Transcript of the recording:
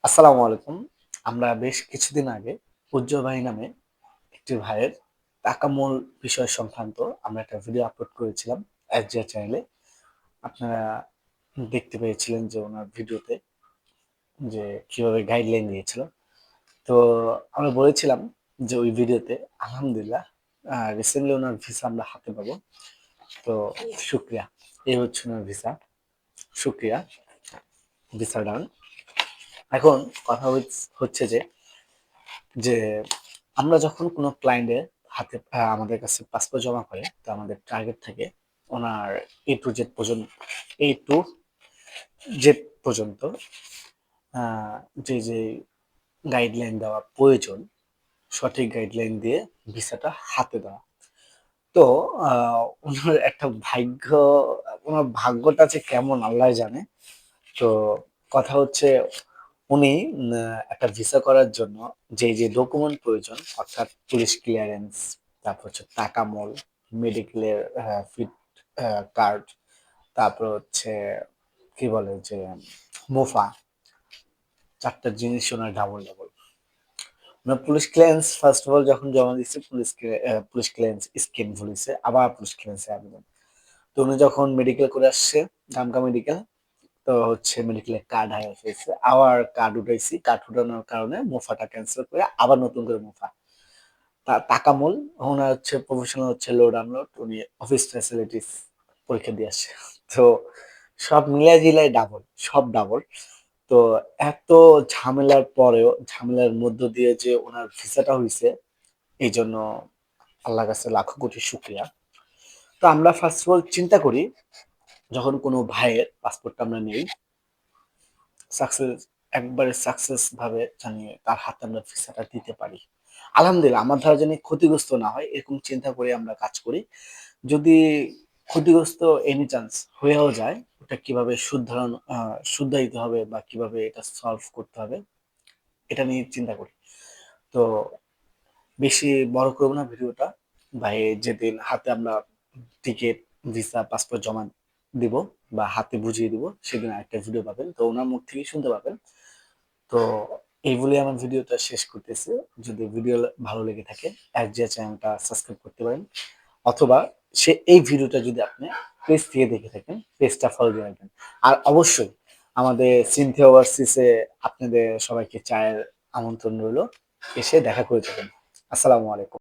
আসসালামু আলাইকুম। আমরা বেশ কিছুদিন আগে উজ্জ্বল ভাই নামে একটি ভাইয়ের টাকা মূল বিষয় সংক্রান্ত আমরা একটা ভিডিও আপলোড করেছিলাম এসজিআর চ্যানেলে। আপনারা দেখতে পেয়েছিলেন যে ওনার ভিডিওতে যে কিভাবে গাইডলাইন দিয়েছিল। তো আমরা বলেছিলাম যে ওই ভিডিওতে আলহামদুলিল্লাহ রিসেন্টলি ওনার ভিসা আমরা হাতে পাবো। তো শুক্রিয়া। এই হচ্ছে ওনার ভিসা। শুক্রিয়া। ভিসা ডান। এখন কথা হচ্ছে যে যে আমরা যখন কোনো ক্লায়েন্টের হাতে আমাদের কাছে পাসপোর্ট জমা করে, তো আমাদের টার্গেট থাকে ওনার এ টু জেড পর্যন্ত, এ টু জেড পর্যন্ত আহ, যে গাইডলাইন দেওয়া প্রয়োজন, সঠিক গাইডলাইন দিয়ে ভিসাটা হাতে দেওয়া। তো ওনার একটা ভাগ্য, ওনার ভাগ্যটা যে কেমন আল্লাহ জানে। তো কথা হচ্ছে উনি একটা ভিসা করার জন্য যে ডকুমেন্ট প্রয়োজন, অর্থাৎ পুলিশ ক্লিয়ারেন্স, তারপর হচ্ছে টাকা মূল, মেডিকেলের ফিট কার্ড, তারপর হচ্ছে কি বলে যে মুফা, চারটা জিনিস ওনার ডাবল ডাবল। ওনার police clearance first of all যখন জমা দিচ্ছে, পুলিশ ক্লিয়ারেন্স স্কিম ভুলিছে, আবার পুলিশ ক্লিয়ারেন্সে আবেদন। তো উনি যখন মেডিকেল করে আসছে, ঢাকা মেডিকেল, তো হচ্ছে মেডিকেলের কার্ড হারিয়ে ফেলছে, আবার কার্ড উঠাইছি, কার্ড উঠানোর কারণে মুফাটা ক্যান্সেল করে আবার নতুন করে মুফা। টাকা মূল, ওনার হচ্ছে প্রফেশনাল হচ্ছে লোড আনলোড, উনি অফিস ফ্যাসিলিটিস পরীক্ষা দিয়ে আসছে। তো সব মিলাই জিলাই ডাবল, সব ডাবল। তো এত ঝামেলার পরেও, ঝামেলার মধ্য দিয়ে যে ওনার ভিসাটা হয়েছে, এই জন্য আল্লাহর কাছে লাখো কোটি শুক্রিয়া। তো আমরা ফার্স্ট অফ অল চিন্তা করি, যখন কোনো ভাইয়ের পাসপোর্টটা আমরা নেই, সাকসেস, একবারে সাকসেস ভাবে জানিয়ে তার হাতে আমরা ভিসাটা দিতে পারি। আলহামদুলিল্লাহ, আমার দ্বারা জানি ক্ষতিগ্রস্ত না হয় এরকম চিন্তা করে আমরা কাজ করি। যদি ক্ষতিগ্রস্ত এনি চান্স হয়েও যায়, ওটা কিভাবে শুদ্ধাইতে হবে বা কিভাবে এটা সলভ করতে হবে, এটা নিয়ে চিন্তা করি। তো বেশি বড় করবো না ভিডিওটা। ভাই যেদিন হাতে আমরা টিকিট, ভিসা, পাসপোর্ট জমা দিব বা হাতে বুঝিয়ে দিব, সেদিন একটা ভিডিও পাবেন, তো ওনার মুখ থেকেই শুনতে পাবেন। তো এই বলে আমার ভিডিওটা শেষ করতেছি। যদি ভিডিও ভালো লেগে থাকে, একজিয়া চ্যানেলটা সাবস্ক্রাইব করতে পারেন, অথবা এই ভিডিওটা যদি আপনি পেজ থেকে দেখে থাকেন, পেজটা ফলো দিয়ে রাখবেন। আর অবশ্যই আমাদের সিনথিয়া ওভারসিসে আপনাদের সবাইকে চায়ের আমন্ত্রণ রইল, এসে দেখা করে যাবেন। আসসালামু আলাইকুম।